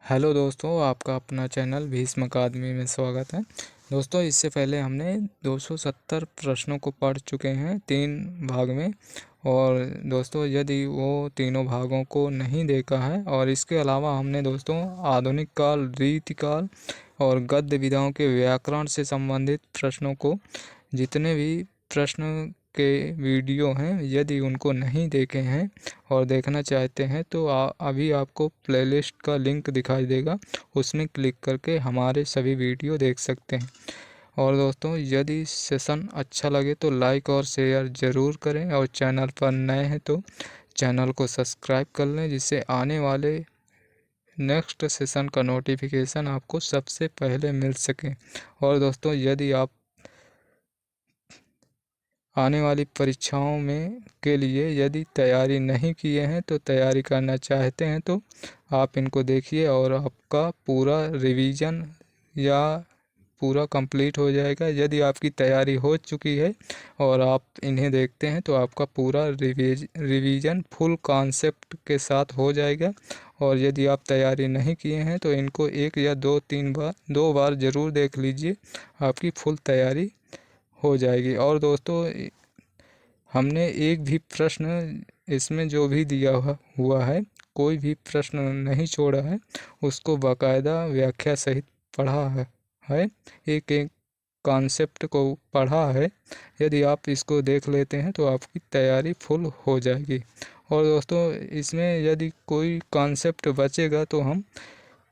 Hello दोस्तों, आपका अपना चैनल भीष्म अकादमी में स्वागत है। दोस्तों, इससे पहले हमने 270 प्रश्नों को पढ़ चुके हैं 3 भाग में। और दोस्तों, यदि वो तीनों भागों को नहीं देखा है और इसके अलावा हमने दोस्तों आधुनिक काल, रीतिकाल और गद्य विधाओं के व्याकरण से संबंधित प्रश्नों को, जितने भी प्रश्न के वीडियो हैं, यदि उनको नहीं देखे हैं और देखना चाहते हैं तो अभी आपको प्लेलिस्ट का लिंक दिखाई देगा, उसमें क्लिक करके हमारे सभी वीडियो देख सकते हैं। और दोस्तों, यदि सेशन अच्छा लगे तो लाइक और शेयर ज़रूर करें और चैनल पर नए हैं तो चैनल को सब्सक्राइब कर लें, जिससे आने वाले नेक्स्ट सेशन का नोटिफिकेशन आपको सबसे पहले मिल सके। और दोस्तों, यदि आप आने वाली परीक्षाओं में के लिए यदि तैयारी नहीं किए हैं तो तैयारी करना चाहते हैं तो आप इनको देखिए और आपका पूरा रिवीजन या पूरा कंप्लीट हो जाएगा। यदि आपकी तैयारी हो चुकी है और आप इन्हें देखते हैं तो आपका पूरा रिवीजन फुल कॉन्सेप्ट के साथ हो जाएगा। और यदि आप तैयारी नहीं किए हैं तो इनको 1 या 2 बार ज़रूर देख लीजिए, आपकी फुल तैयारी हो जाएगी। और दोस्तों, हमने एक भी प्रश्न इसमें जो भी दिया हुआ है, कोई भी प्रश्न नहीं छोड़ा है, उसको बाकायदा व्याख्या सहित पढ़ा है, एक एक कॉन्सेप्ट को पढ़ा है। यदि आप इसको देख लेते हैं तो आपकी तैयारी फुल हो जाएगी। और दोस्तों, इसमें यदि कोई कॉन्सेप्ट बचेगा तो हम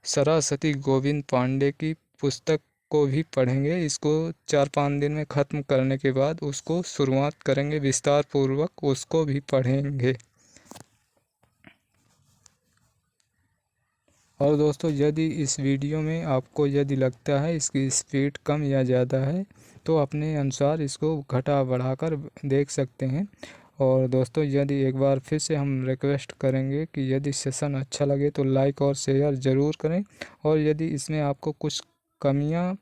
सरासती गोविंद पांडे की पुस्तक को भी पढ़ेंगे। इसको 4-5 दिन में ख़त्म करने के बाद उसको शुरुआत करेंगे, विस्तार पूर्वक उसको भी पढ़ेंगे। और दोस्तों, यदि इस वीडियो में आपको यदि लगता है इसकी स्पीड कम या ज़्यादा है तो अपने अनुसार इसको घटा बढ़ाकर देख सकते हैं। और दोस्तों, यदि एक बार फिर से हम रिक्वेस्ट करेंगे कि यदि सेशन अच्छा लगे तो लाइक और शेयर ज़रूर करें। और यदि इसमें आपको कुछ कमियां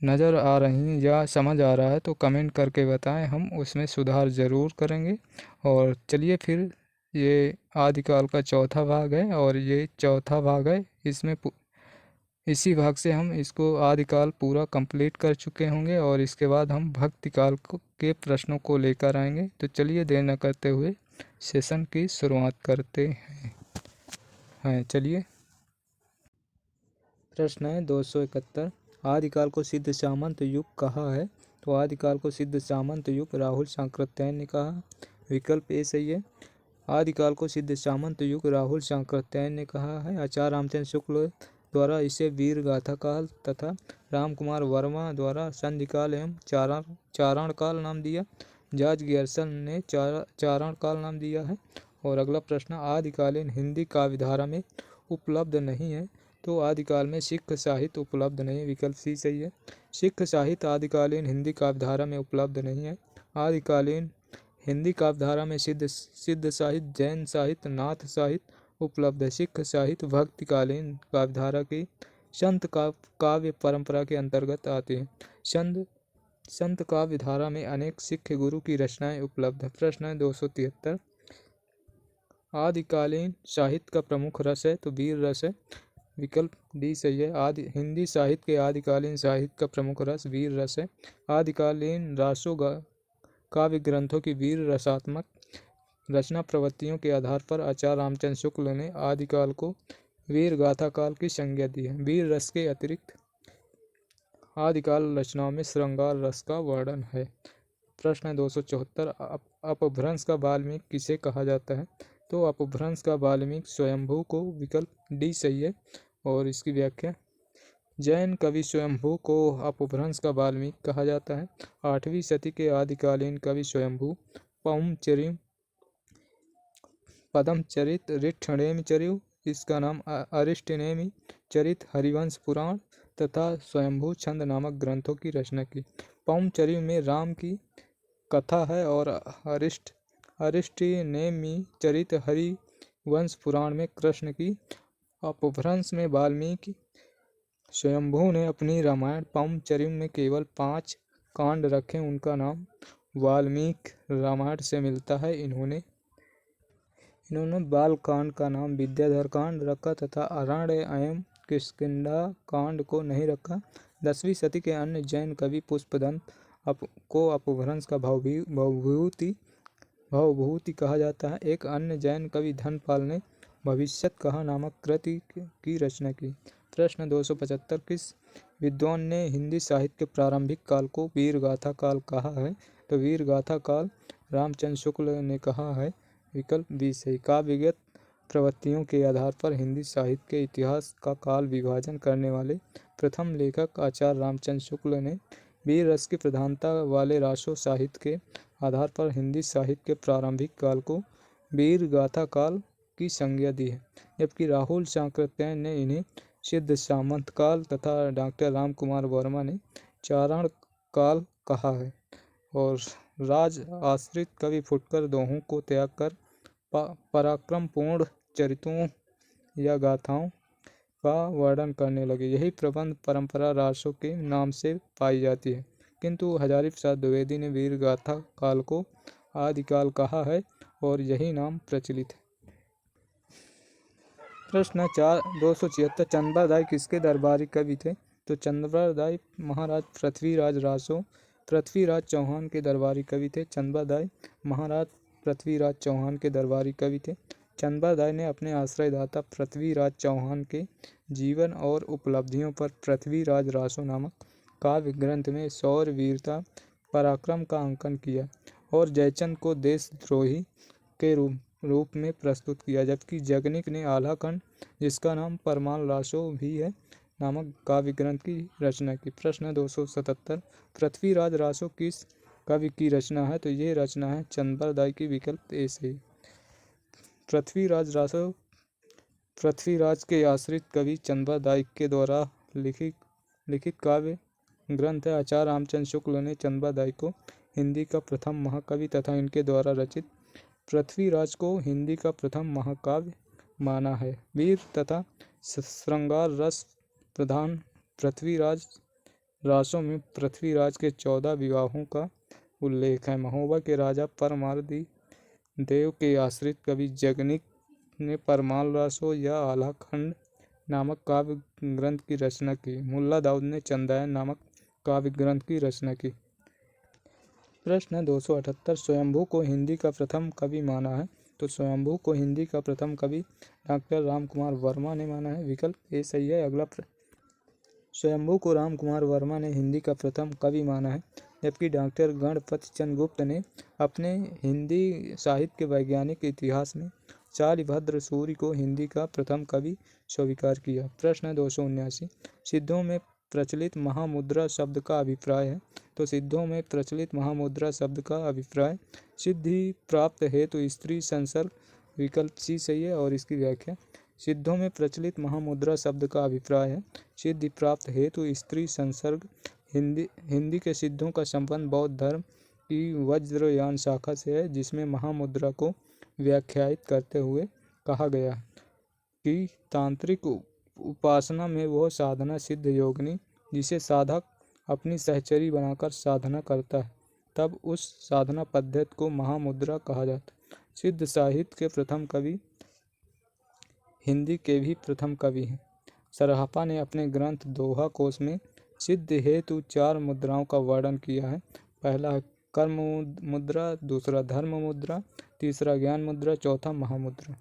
नज़र आ रही हैं या समझ आ रहा है तो कमेंट करके बताएं, हम उसमें सुधार ज़रूर करेंगे। और चलिए फिर, ये आदिकाल का चौथा भाग है और ये चौथा भाग है। इसमें इसी भाग से हम इसको आदिकाल पूरा कंप्लीट कर चुके होंगे और इसके बाद हम भक्तिकाल के प्रश्नों को लेकर आएंगे। तो चलिए देर न करते हुए सेशन की शुरुआत करते हैं। चलिए, प्रश्न है 271। आदिकाल को सिद्ध सामंत युग कहा है। तो आदिकाल को सिद्ध सामंत युग राहुल सांकृत्यायन ने कहा। विकल्प ए सही है। आदिकाल को सिद्ध सामंत युग राहुल सांकृत्यायन ने कहा है। आचार्य रामचंद्र शुक्ल द्वारा इसे वीर गाथा काल तथा राम कुमार वर्मा द्वारा संधिकाल एवं चारण काल नाम दिया। जॉर्ज ग्यर्सन ने चारण काल नाम दिया है। और अगला प्रश्न, आदिकालीन हिंदी काव्यधारा में उपलब्ध नहीं है। तो आदिकाल में सिख साहित्य उपलब्ध नहीं। विकल्प सी सही है। सिख साहित्य आदिकालीन हिंदी काव्यधारा में उपलब्ध नहीं है। आदिकालीन हिंदी काव्यधारा में सिद्ध साहित्य, जैन साहित्य, नाथ साहित्य उपलब्ध है। सिख साहित्य भक्तिकालीन काव्यधारा की संत काव्य परंपरा के अंतर्गत आते हैं। संत काव्य धारा में अनेक सिख गुरु की रचनाएं उपलब्ध है। प्रश्न है 273। आदिकालीन साहित्य का प्रमुख रस है। तो वीर रस है। विकल्प डी सही है। हिंदी साहित्य के आदिकालीन साहित्य का प्रमुख रस वीर रस है। आदिकालीन रासों काव्य ग्रंथों की वीर रसात्मक रचना प्रवृत्तियों के आधार पर आचार्य रामचंद्र शुक्ल ने आदिकाल को वीर गाथा काल की संज्ञा दी है। वीर रस के अतिरिक्त आदिकाल रचनाओं में श्रृंगार रस का वर्णन है। प्रश्न है 274। अपभ्रंश का वाल्मीकि किसे कहा जाता है। तो अपभ्रंश का वाल्मीकि स्वयंभू को। विकल्प डी सही है। और इसकी व्याख्या, जैन कवि स्वयंभू को अपभ्रंश का वाल्मीकि कहा जाता है। 8वीं सदी के आदिकालीन कवि स्वयंभू पदम चरित, ऋक्षणेमि चरिव, इसका नाम अरिष्टनेमि चरित, हरिवंश पुराण तथा स्वयंभू छंद नामक ग्रंथों की रचना की। पौमचरिव में राम की कथा है और अरिष्टनेमि चरित, हरिवंश पुराण में कृष्ण की। अपभ्रंश में वाल्मीकि स्वयंभू ने अपनी रामायण पौमचरिव में केवल 5 कांड रखे, उनका नाम वाल्मीकि रामायण से मिलता है। इन्होंने इन्होंने बालकांड का नाम विद्याधर कांड रखा तथा अरण्य एवं किष्किंधा कांड को नहीं रखा। 10वीं सदी के अन्य जैन कवि पुष्पदंत को अपभ्रंश का भवभूति कहा जाता है। एक अन्य जैन कवि धनपाल ने भविष्यत कहा नामक कृति की रचना की। प्रश्न 275 किस विद्वान ने हिंदी साहित्य के प्रारंभिक काल को वीर गाथा काल कहा है? तो वीर गाथा काल रामचंद्र शुक्ल ने कहा है। विकल्प बी सही। काव्यगत प्रवृत्तियों के आधार पर हिंदी साहित्य के इतिहास का काल विभाजन करने वाले प्रथम लेखक आचार्य रामचंद्र शुक्ल ने वीर रस की प्रधानता वाले रासो साहित्य के आधार पर हिंदी साहित्य के प्रारंभिक काल को वीर गाथा काल की संज्ञा दी है, जबकि राहुल चांकृत्य ने इन्हें सिद्ध सामंत काल तथा डॉक्टर राम कुमार वर्मा ने चारण काल कहा है। और राज आश्रित कवि फुटकर दोहों को त्याग कर पराक्रमपूर्ण चरित्रों या गाथाओं का वर्णन करने लगे। यही प्रबंध परंपरा रासों के नाम से पाई जाती है, किंतु हजारी प्रसाद द्विवेदी ने वीर गाथा काल को आदिकाल कहा है और यही नाम प्रचलित है। प्रश्न 276 चंद्रदाई किसके दरबारी कवि थे? तो चंद्रदाई महाराज पृथ्वीराज रासो पृथ्वीराज चौहान के दरबारी कवि थे। चंद्रदाई महाराज पृथ्वीराज चौहान के दरबारी कवि थे। चंद्रदाई ने अपने आश्रयदाता पृथ्वीराज चौहान के जीवन और उपलब्धियों पर पृथ्वीराज रासो नामक काव्य ग्रंथ में शौर्य वीरता पराक्रम का अंकन किया और जयचंद को देशद्रोही के रूप में प्रस्तुत किया, जबकि जगनिक ने आल्हा खंड, जिसका नाम परमाल रासो भी है, नामक काव्य ग्रंथ की रचना की। प्रश्न 277 पृथ्वीराज रासो किस कवि की रचना है? तो ये रचना है चंद्रदाई की। विकल्प ए सही। पृथ्वीराज रासो पृथ्वीराज के आश्रित कवि चंद्रदाई के द्वारा लिखित काव्य ग्रंथ है। आचार्य रामचंद्र शुक्ल ने चंद्रदाई को हिंदी का प्रथम महाकवि तथा इनके द्वारा रचित पृथ्वीराज को हिंदी का प्रथम महाकाव्य माना है। वीर तथा श्रृंगार रस प्रधान पृथ्वीराज रासों में पृथ्वीराज के 14 विवाहों का उल्लेख है। महोबा के राजा परमारदी देव के आश्रित कवि जगनिक ने परमाल रासो या आल्हा खंड नामक काव्य ग्रंथ की रचना की। मुल्ला दाऊद ने चंदायन नामक काव्य ग्रंथ की रचना की। प्रश्न 278 स्वयंभू को हिंदी का प्रथम कवि माना है? तो स्वयंभू को हिंदी का प्रथम कवि डॉक्टर राम कुमार वर्मा ने माना है। विकल्प ए सही है। अगला स्वयंभू को राम कुमार वर्मा ने हिंदी का प्रथम कवि माना है, जबकि डॉक्टर गणपति चंद्र गुप्त ने अपने हिंदी साहित्य के वैज्ञानिक इतिहास में शालिभद्र सूरि को हिंदी का प्रथम कवि स्वीकार किया। प्रश्न 279 सिद्धों में प्रचलित महामुद्रा शब्द का अभिप्राय है? तो सिद्धों में प्रचलित महामुद्रा शब्द का अभिप्राय सिद्धि प्राप्त हेतु स्त्री संसर्ग। विकल्प सी सही है। और इसकी व्याख्या सिद्धों में प्रचलित महामुद्रा शब्द का अभिप्राय है सिद्धि प्राप्त हेतु स्त्री संसर्ग। हिंदी के सिद्धों का संबंध बौद्ध धर्म की वज्रयान शाखा से है, जिसमें महामुद्रा को व्याख्यायित करते हुए कहा गया कि तांत्रिक उपासना में वह साधना सिद्ध योगिनी जिसे साधक अपनी सहचरी बनाकर साधना करता है, तब उस साधना पद्धति को महामुद्रा कहा जाता है। सिद्ध साहित्य के प्रथम कवि हिंदी के भी प्रथम कवि हैं। सराफा ने अपने ग्रंथ दोहा कोश में सिद्ध हेतु 4 मुद्राओं का वर्णन किया है। पहला है कर्म मुद्रा, दूसरा धर्म मुद्रा, तीसरा ज्ञान मुद्रा, चौथा महामुद्रा।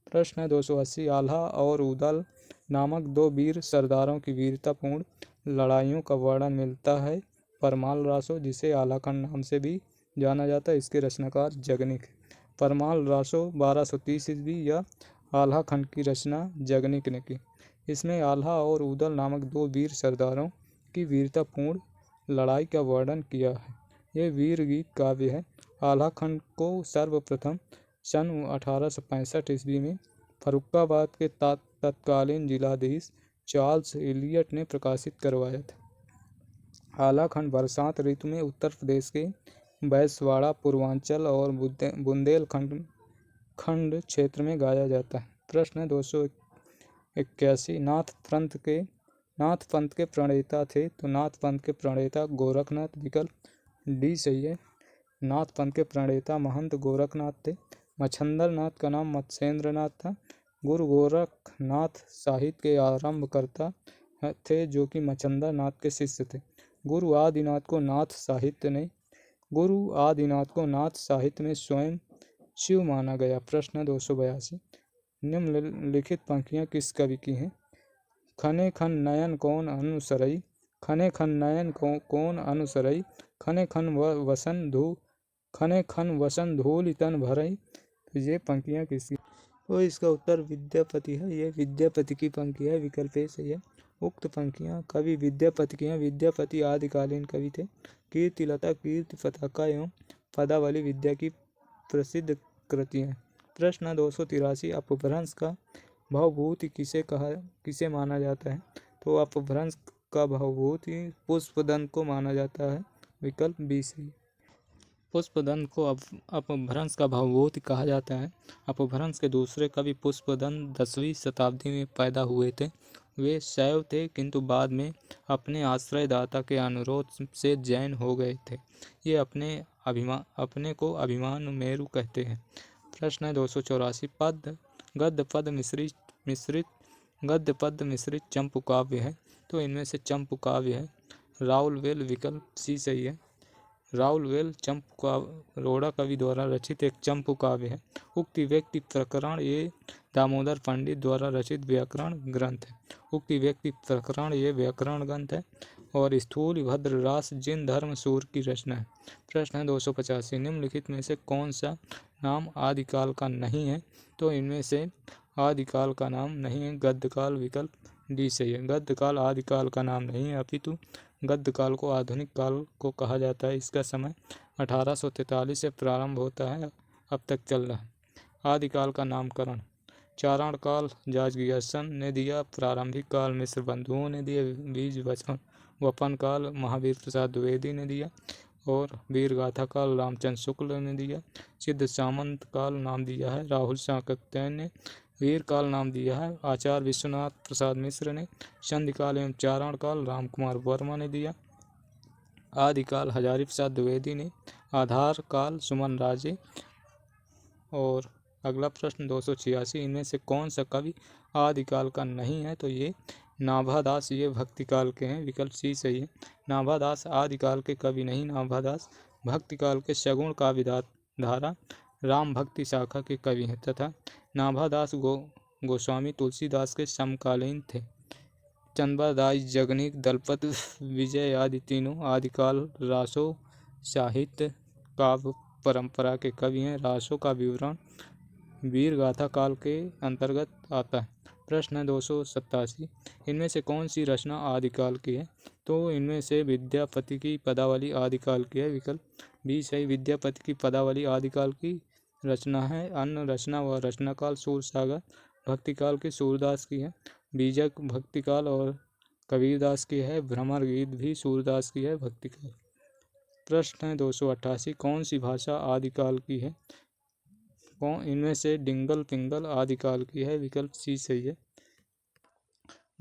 प्रश्न 280 आल्हा और उदल नामक 2 वीर सरदारों की वीरतापूर्ण लड़ाइयों का वर्णन मिलता है परमाल रासो, जिसे आल्हा खंड नाम से भी जाना जाता है। इसके रचनाकार जगनिक। परमाल रासो 1230 ईस्वी या आल्हा खंड की रचना जगनिक ने की। इसमें आल्हा और उदल नामक 2 वीर सरदारों की वीरतापूर्ण लड़ाई का वर्णन किया है। यह वीर गीत काव्य है। आल्हा खंड को सर्वप्रथम सन 1865 ईस्वी में फर्रुखाबाद के तत्कालीन जिलाधीश चार्ल्स इलियट ने प्रकाशित करवाया था। आल्हा खंड बरसात ऋतु में उत्तर प्रदेश के बैसवाड़ा, पूर्वांचल और बुंदेलखंड क्षेत्र में गाया जाता है। प्रश्न 281 नाथ पंथ के प्रणेता थे? तो नाथ पंथ के प्रणेता गोरखनाथ। विकल्प डी सही है। नाथ पंथ के प्रणेता महंत गोरखनाथ थे। मच्छंद्र नाथ का नाम मत्स्येंद्र नाथ था। गुरु गोरखनाथ साहित्य के आरंभकर्ता थे जो कि मच्छंद्र नाथ के शिष्य थे। गुरु आदिनाथ को नाथ साहित्य में स्वयं शिव माना गया। प्रश्न 282 निम्नलिखित पंक्तियां किस कवि की हैं? खने खन नयन कौन अनुसरई, खने खन नयन कौन अनुसरई, खने खन वसन धूलि तन भरई। तो ये पंक्तियां किसकी? तो इसका उत्तर विद्यापति है। ये विद्यापति की पंक्ति है। विकल्प ए सही है। उक्त पंक्तियां कवि विद्यापति की हैं। विद्यापति आदिकालीन कवि थे। कीर्तिलता, कीर्ति पताका एवं पदावली विद्या की प्रसिद्ध कृतियां। प्रश्न 283 अपभ्रंश का भावभूति किसे माना जाता है? तो अपभ्रंश का भावभूति पुष्पदंत को माना जाता है। विकल्प बी सही। पुष्पदंत को अपभ्रंश का भावभूति कहा जाता है। अपभ्रंश के दूसरे कवि पुष्पदंत 10वीं शताब्दी में पैदा हुए थे। वे शैव थे किंतु बाद में अपने आश्रयदाता के अनुरोध से जैन हो गए थे। ये अपने को अभिमान मेरु कहते हैं। प्रश्न 284 गद्य पद मिश्रित चंपू काव्य है। तो इनमें से चंपू काव्य है राउलवेल। विकल्प सी सही है। राउलवेल चंपू काव्य रोड़ा कवि द्वारा रचित एक चंपू काव्य है। उक्ति व्यक्ति प्रकरण ये दामोदर पंडित द्वारा रचित व्याकरण ग्रंथ है। उक्ति व्यक्ति प्रकरण ये व्याकरण ग्रंथ है और स्थूल भद्र रास जिन धर्म सूर की रचना है। प्रश्न 285 निम्नलिखित में से कौन सा नाम आदिकाल का नहीं है? तो इनमें से आदिकाल का नाम नहीं है गद्यकाल। विकल्प डी सही है। गद्यकाल आदिकाल का नाम नहीं है, अपितु गद्यकाल को आधुनिक काल को कहा जाता है। इसका समय 1843 से प्रारंभ होता है, अब तक चल रहा है। आदिकाल का नामकरण चारण काल जाजगियासन ने दिया, प्रारंभिक काल मिश्र बंधुओं ने दिया, बीज वपन काल महावीर प्रसाद द्विवेदी ने दिया और वीर गाथा काल रामचंद्र शुक्ल ने दिया। सिद्ध सामंत काल नाम दिया है राहुल साकत्यायन ने। वीर काल नाम दिया है आचार्य विश्वनाथ प्रसाद मिश्र ने। संधि काल एवं चारण काल राम कुमार वर्मा ने दिया। आदिकाल हजारी प्रसाद द्विवेदी ने। आधार काल सुमन राजे। और अगला प्रश्न 286 इनमें से कौन सा कवि आदिकाल का नहीं है? तो ये नाभादास, ये भक्तिकाल के हैं। विकल्प सी सही है। नाभादास आदिकाल के कवि नहीं। नाभादास भक्तिकाल के सगुण काव्यधारा राम भक्ति शाखा के कवि हैं तथा नाभादास गोस्वामी तुलसीदास के समकालीन थे। चंद्रदास जगनीक दलपत विजय आदि तीनों आदिकाल रासो साहित्य काव्य परंपरा के कवि हैं। रासों का विवरण वीर गाथा काल के अंतर्गत आता है। प्रश्न 287 इनमें से कौन सी रचना आदिकाल की है? तो इनमें से विद्यापति की पदावली आदिकाल की है। विकल्प बी सही। विद्यापति की पदावली आदिकाल की रचना है। अन्य रचना व रचनाकाल सूरसागर भक्तिकाल की सूरदास की है। बीजक भक्तिकाल और कबीरदास की है। भ्रमर गीत भी सूरदास की है भक्तिकाल। प्रश्न 288 कौन सी भाषा आदिकाल की है? इनमें से डिंगल पिंगल आदिकाल की है। विकल्प सी सही है।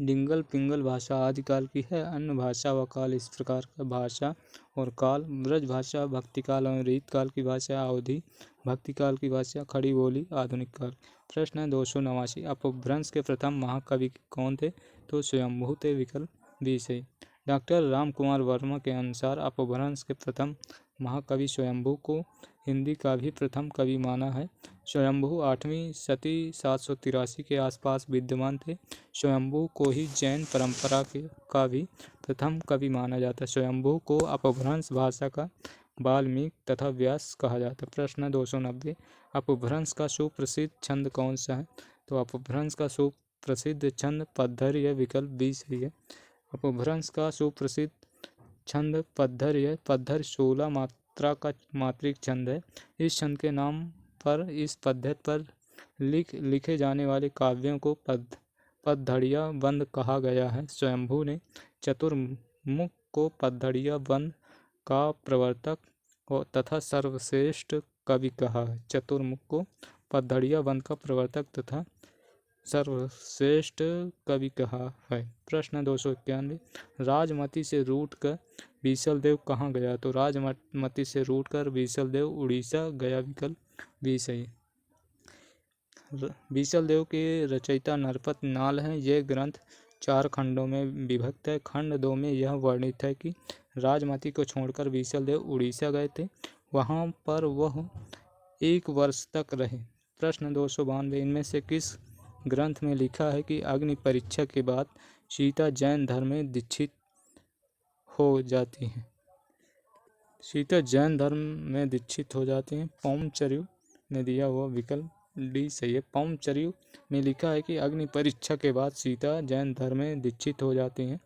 डिंगल पिंगल भाषा आदिकाल की है। अन्य भाषा व काल इस प्रकार का भाषा और काल ब्रज भाषा भक्तिकाल और रीतकाल की भाषा अवधि भक्तिकाल की भाषा खड़ी बोली आधुनिक काल। प्रश्न 289 अपभ्रंश के प्रथम महाकवि कौन थे? तो स्वयंभू थे। विकल्प बी सही। डॉक्टर राम कुमार वर्मा के अनुसार अपभ्रंश के प्रथम महाकवि स्वयंभू को हिंदी का भी प्रथम कवि माना है। स्वयंभू 8वीं शती 783 के आसपास विद्यमान थे। स्वयंभू को ही जैन परंपरा का भी प्रथम कवि माना जाता है। स्वयंभू को अपभ्रंश भाषा का वाल्मीकि तथा व्यास कहा जाता है। प्रश्न 290 अपभ्रंश का सुप्रसिद्ध छंद कौन सा है? तो अपभ्रंश का सुप्रसिद्ध छंद पद्धरि है। विकल्प बी सही है। अपभ्रंश का सुप्रसिद्ध छंद पद्धरि है। पद्धरि 16 मात्रा का मात्रिक छंद है। इस छंद के नाम पर इस पद्धति पर लिखे जाने वाले काव्यों को पद्धड़िया बंद कहा गया है। स्वयंभू ने चतुर्मुख को पद्धड़िया बंद का प्रवर्तक तथा सर्वश्रेष्ठ कवि कहा है। चतुर्मुख को पद्धड़िया बंद का प्रवर्तक तथा सर्वश्रेष्ठ कवि कहा है। प्रश्न 291 राजमती से रूठकर बीसल देव कहाँ गया? तो राजमती से रूठकर बीसल देव उड़ीसा गया। विकल्प बी सही। बीसलदेव के रचयिता नरपत नाल हैं। यह ग्रंथ 4 खंडों में विभक्त है। खंड 2 में यह वर्णित है कि राजमती को छोड़कर बीसलदेव उड़ीसा गए थे। वहाँ पर वह 1 वर्ष तक रहे। प्रश्न 292, इनमें से किस ग्रंथ में लिखा है कि अग्नि परीक्षा के बाद सीता जैन धर्म में दीक्षित हो जाती हैं? सीता जैन धर्म में दीक्षित हो जाती हैं। पौमचर्यु ने दिया हुआ विकल्प डी सही है। पौमचर्यु में लिखा है कि अग्नि परीक्षा के बाद सीता जैन धर्म में दीक्षित हो जाती हैं।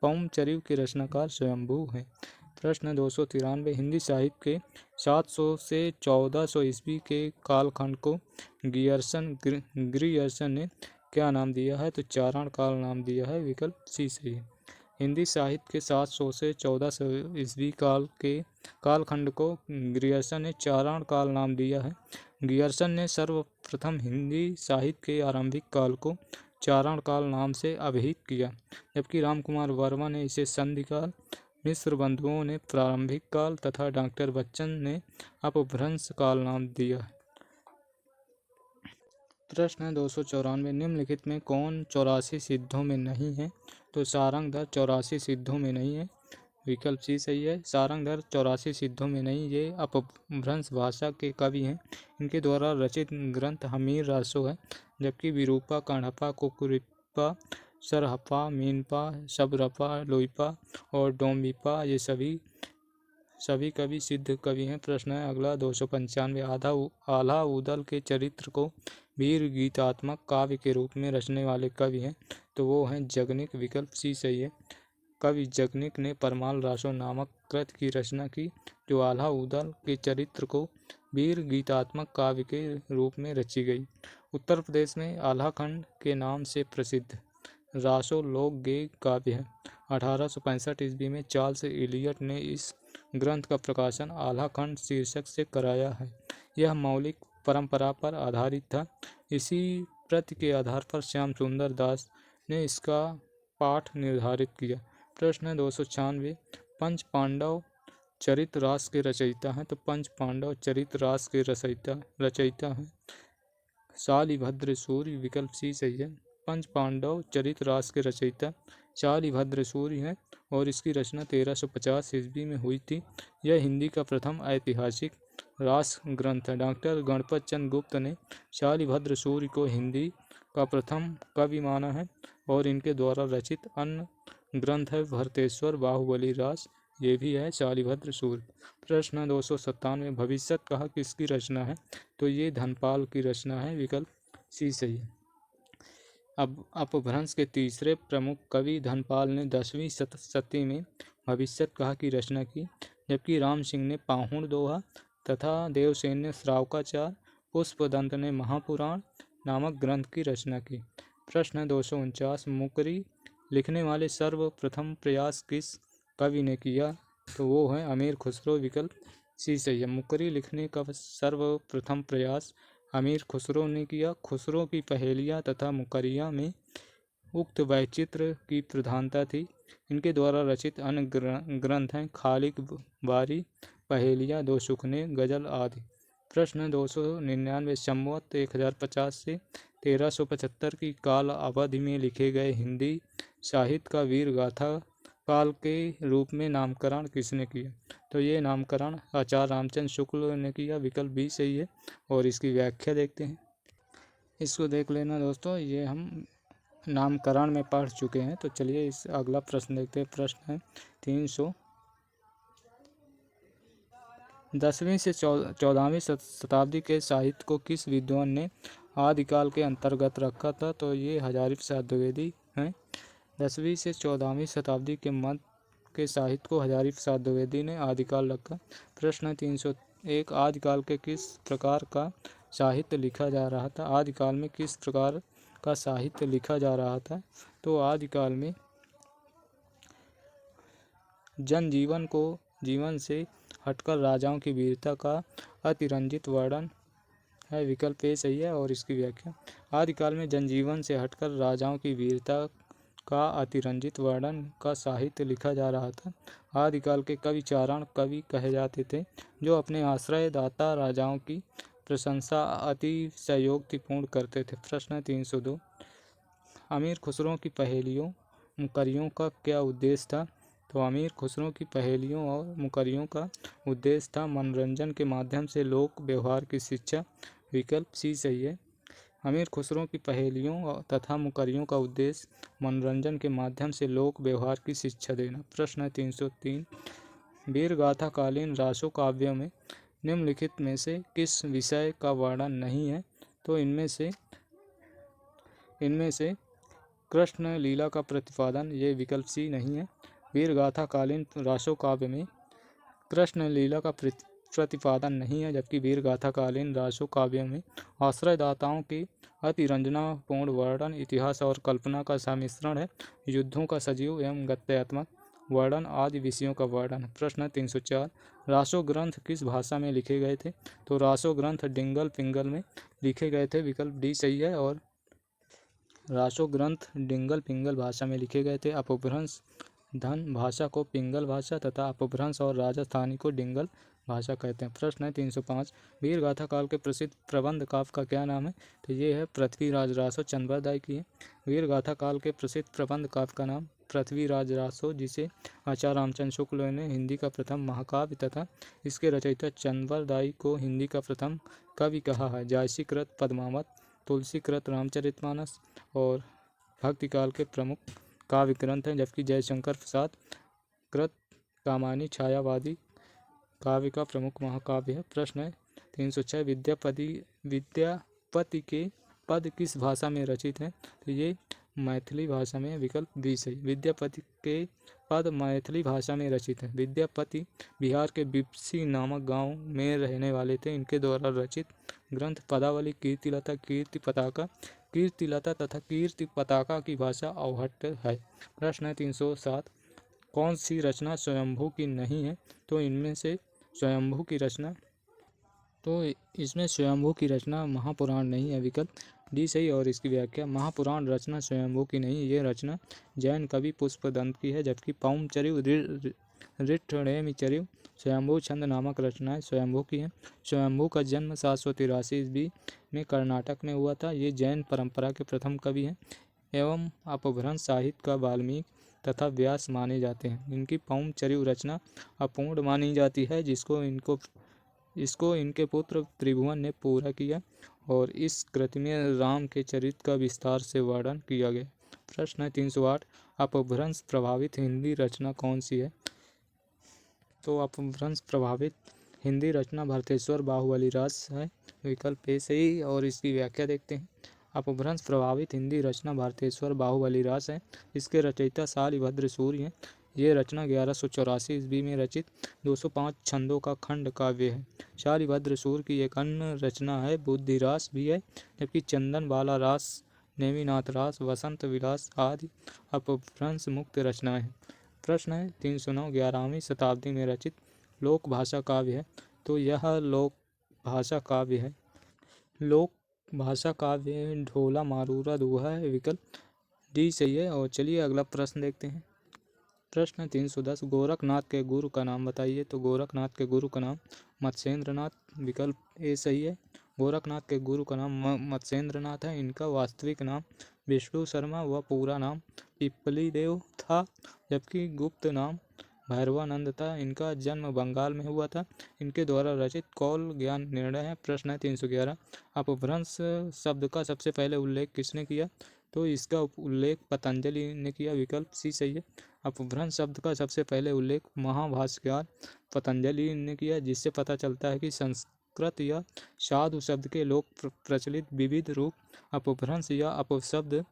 पौमचर्यु के रचनाकार स्वयंभू हैं। प्रश्न 293, हिंदी साहित्य के 700 से 1400 ईस्वी के कालखंड को ग्रियर्सन ने क्या नाम दिया है? तो चारण काल नाम दिया है। विकल्प सी सही है। हिंदी साहित्य के 700 से 1400 ईस्वी काल के कालखंड को ग्रियर्सन ने चारण काल नाम दिया है। ग्रियर्सन ने सर्वप्रथम हिंदी साहित्य के आरंभिक काल को चारण काल नाम से अभिहित किया, जबकि रामकुमार वर्मा ने इसे संधि काल, मिश्र बंधुओं ने प्रारंभिक काल तथा डॉक्टर बच्चन ने अपभ्रंश काल नाम दिया है। प्रश्न 294, निम्नलिखित में कौन 84 सिद्धों में नहीं है? तो सारंगधर 84 सिद्धों में नहीं है। विकल्प सी सही है। सारंगधर 84 सिद्धों में नहीं। ये अपभ्रंश भाषा के कवि हैं। इनके द्वारा रचित ग्रंथ हमीर रासो है, जबकि विरूपा, काढ़पा, कुकुरिपा, सरहपा, मीनपा, सबरपा, लोईपा और डोम्बिपा ये सभी कवि सिद्ध कवि हैं। प्रश्न है अगला 295, आल्हा उदल के चरित्र को वीर गीतात्मक काव्य के रूप में रचने वाले कवि हैं? तो वो हैं जगनिक। विकल्प सी सही है। कवि जगनिक ने परमाल रासो नामक कृति की रचना की, जो आल्हा उदल के चरित्र को वीर गीतात्मक काव्य के रूप में रची गई। उत्तर प्रदेश में आल्हाखंड के नाम से प्रसिद्ध रासो लोक गेय काव्य है। 1865 ईस्वी में चार्ल्स इलियट ने इस ग्रंथ का प्रकाशन आल्हाखंड शीर्षक से कराया है। यह मौलिक परंपरा पर आधारित था। इसी प्रति के आधार पर श्याम सुंदर दास ने इसका पाठ निर्धारित किया। प्रश्न 296, पंच पांडव चरित रास के रचयिता हैं? तो पंच पांडव चरित रास के रचयिता हैं शालिभद्र सूर्य। विकल्प सी सही है। पंच पांडव चरित रास के रचयिता शालिभद्र सूर्य हैं और इसकी रचना 1350 ईस्वी में हुई थी। यह हिंदी का प्रथम ऐतिहासिक रास ग्रंथ है। डॉक्टर गणपत चंद्र गुप्त ने शालिभद्र सूर्य को हिंदी का प्रथम कवि माना है और इनके द्वारा रचित अन्य ग्रंथ है भरतेश्वर, बाहुबली रास, ये भी है शालिभद्र सूर्य। प्रश्न 297, भविष्यत कहा किसकी रचना है? तो ये धनपाल की रचना है। विकल्प सी सही है। अब अपभ्रंश के तीसरे प्रमुख कवि धनपाल ने 10वीं शती में भविष्यत कहा की रचना की, जबकि राम सिंह ने पाहुण दोहा तथा देवसेन ने श्रावकाचार, पुष्पदंत ने महापुराण नामक ग्रंथ की रचना की। प्रश्न 249, मुकरी लिखने वाले सर्वप्रथम प्रयास किस कवि ने किया? तो वो है अमीर खुसरो। विकल्प सी सही है। मुकरी लिखने का सर्वप्रथम प्रयास अमीर खुसरो ने किया। खुसरो की पहेलियाँ तथा मुकरिया में उक्त वैचित्र की प्रधानता थी। इनके द्वारा रचित अन्य ग्रंथ हैं खालिक बारी, पहेलियाँ, दो सुखने, गजल आदि। प्रश्न 299, संवत 1050 से 1375 की काल अवधि में लिखे गए हिंदी साहित्य का वीर गाथा काल के रूप में नामकरण किसने किया? तो ये नामकरण आचार्य रामचंद्र शुक्ल ने किया। विकल्प बी सही है। और इसकी व्याख्या देखते हैं, इसको देख लेना दोस्तों। ये हम नामकरण में पढ़ चुके हैं। तो चलिए इस अगला प्रश्न देखते हैं। प्रश्न है 300, 10वीं से 14वीं शताब्दी के साहित्य को किस विद्वान ने आदिकाल के अंतर्गत रखा था? तो ये हजारी प्रसाद द्विवेदी हैं। 10वीं से 14वीं शताब्दी के मध्य के साहित्य को हजारी प्रसाद द्विवेदी ने आदिकाल रखा। प्रश्न 301, आदिकाल के किस प्रकार का साहित्य लिखा जा रहा था? आदिकाल में किस प्रकार का साहित्य लिखा जा रहा था? तो आदिकाल में जनजीवन को जीवन से हटकर राजाओं की वीरता का अतिरंजित वर्णन है। विकल्प ए सही है। और इसकी व्याख्या, आदिकाल में जनजीवन से हटकर राजाओं की वीरता का अतिरंजित वर्णन का साहित्य लिखा जा रहा था। आदिकाल के कवि चारण कवि कहे जाते थे, जो अपने आश्रय दाता राजाओं की प्रशंसा अतिशयोक्तिपूर्ण करते थे। प्रश्न 302 अमीर खुसरो की पहेलियों मुकर्रियों का क्या उद्देश्य था? तो अमीर खुसरो की पहेलियों और मुकर्रियों का उद्देश्य था मनोरंजन के माध्यम से लोक व्यवहार की शिक्षा। विकल्प सी सही है। अमीर खुसरो की पहेलियों तथा मुकर्रियों का उद्देश्य मनोरंजन के माध्यम से लोक व्यवहार की शिक्षा देना। प्रश्न 303 वीर गाथा कालीन रासो काव्यों में निम्नलिखित में से किस विषय का वर्णन नहीं है? तो इनमें से कृष्ण लीला का प्रतिपादन, ये विकल्प सी नहीं है। वीर गाथा कालीन रासो काव्य में कृष्ण लीला का प्रतिपादन नहीं है, जबकि वीर गाथा कालीन रासो काव्यों में आश्रयदाताओं की अतिरंजनापूर्ण वर्णन, इतिहास और कल्पना का सम्मिश्रण है। युद्धों का सजीव एवं गत्यात्मक वर्णन आदि विषयों का वर्णन। प्रश्न 304 रासो ग्रंथ किस भाषा में लिखे गए थे? तो रासो ग्रंथ डिंगल पिंगल में लिखे गए थे। विकल्प डी सही है। और रासो ग्रंथ डिंगल पिंगल भाषा में लिखे गए थे। अपभ्रंश धन भाषा को पिंगल भाषा तथा अपभ्रंश और राजस्थानी को डिंगल भाषा कहते हैं। प्रश्न है 305 वीर गाथा काल के प्रसिद्ध प्रबंध काव्य का क्या नाम है? तो ये है पृथ्वीराज रासो, चंद्रदाय की है। वीर गाथा काल के प्रसिद्ध प्रबंध काव्य का नाम पृथ्वीराज रासो, जिसे आचार्य रामचंद्र शुक्ल ने हिंदी का प्रथम महाकाव्य तथा इसके रचयिता चंद्रदाय को हिंदी का प्रथम कवि कहा है। जायसी कृत पद्मावत, तुलसी कृत रामचरितमानस और भक्ति काल के प्रमुख काव्य ग्रंथ हैं, जबकि जयशंकर प्रसाद कृत कामायनी छायावादी काव्य का प्रमुख महाकाव्य है। प्रश्न है 306 विद्यापति के पद किस भाषा में रचित हैं? तो ये मैथिली भाषा में। विकल्प बी सही। विद्यापति के पद मैथिली भाषा में रचित हैं। विद्यापति बिहार के बिपसी नामक गांव में रहने वाले थे। इनके द्वारा रचित ग्रंथ पदावली, कीर्तिलता, कीर्तिलता तथा कीर्ति पताका की भाषा अवहट्ट है। प्रश्न है 307 कौन सी रचना स्वयंभू की नहीं है? तो इनमें से स्वयंभू की रचना, तो इसमें स्वयंभू की रचना महापुराण नहीं है। विकल्प डी सही। और इसकी व्याख्या महापुराण रचना स्वयंभू की नहीं, ये रचना जैन कवि पुष्पदंत की है। जबकि पौमचरिव, ऋट्ठनेमिचरिव, स्वयंभू छंद नामक रचनाएं स्वयंभू की हैं। स्वयंभू का जन्म 783 ईस्वी में कर्नाटक में हुआ था। ये जैन परंपरा के प्रथम कवि हैं एवं अपभ्रंश साहित्य का वाल्मीकि तथा व्यास माने जाते हैं। इनकी पौमचरिव रचना अपूर्ण मानी जाती है, इसको इनके पुत्र त्रिभुवन ने पूरा किया और इस कृति में राम के चरित्र का विस्तार से वर्णन किया गया। प्रश्न है 308 अपभ्रंश प्रभावित हिंदी रचना कौन सी है? तो अपभ्रंश प्रभावित हिंदी रचना भरतेश्वर बाहुबली रास है। विकल्प ए सही। और इसकी व्याख्या देखते हैं। अपभ्रंश प्रभावित हिंदी रचना भरतेश्वर बाहुबली रास है। इसके रचयिता शालिभद्र सूर्य हैं। ये रचना 1184 ईस्वी में रचित 205 छंदों का खंड काव्य है। शालिभद्र सूर्य की एक अन्य रचना है बुद्धिरास भी है, जबकि चंदन बाला रास, नेमिनाथ रास, वसंत विलास आदि अपभ्रंश मुक्त रचनाएं हैं। प्रश्न है 309 11वीं शताब्दी में रचित लोक भाषा काव्य है। तो यह लोक भाषा काव्य है। लोक भाषा काव्य ढोला मारूरा दोहा है। विकल्प डी सही है। और चलिए अगला प्रश्न देखते हैं। प्रश्न 310 गोरखनाथ के गुरु का नाम बताइए। तो गोरखनाथ के गुरु का नाम मत्स्येंद्रनाथ। विकल्प ए सही है। गोरखनाथ के गुरु का नाम मत्स्येंद्रनाथ है। इनका वास्तविक नाम विष्णु शर्मा व पूरा नाम पिप्पली देव था, जबकि गुप्त नाम भैरवानंद था। इनका जन्म बंगाल में हुआ था। इनके द्वारा रचित कौल ज्ञान निर्णय है। प्रश्न है 311 अपभ्रंश शब्द का सबसे पहले उल्लेख किसने किया? तो इसका उल्लेख पतंजलि ने किया। विकल्प सी सही है। अपभ्रंश शब्द का सबसे पहले उल्लेख महाभाष्यकार पतंजलि ने किया, जिससे पता चलता है कि संस्कृत या साधु शब्द के लोक प्रचलित विविध रूप अपभ्रंश या अपशब्द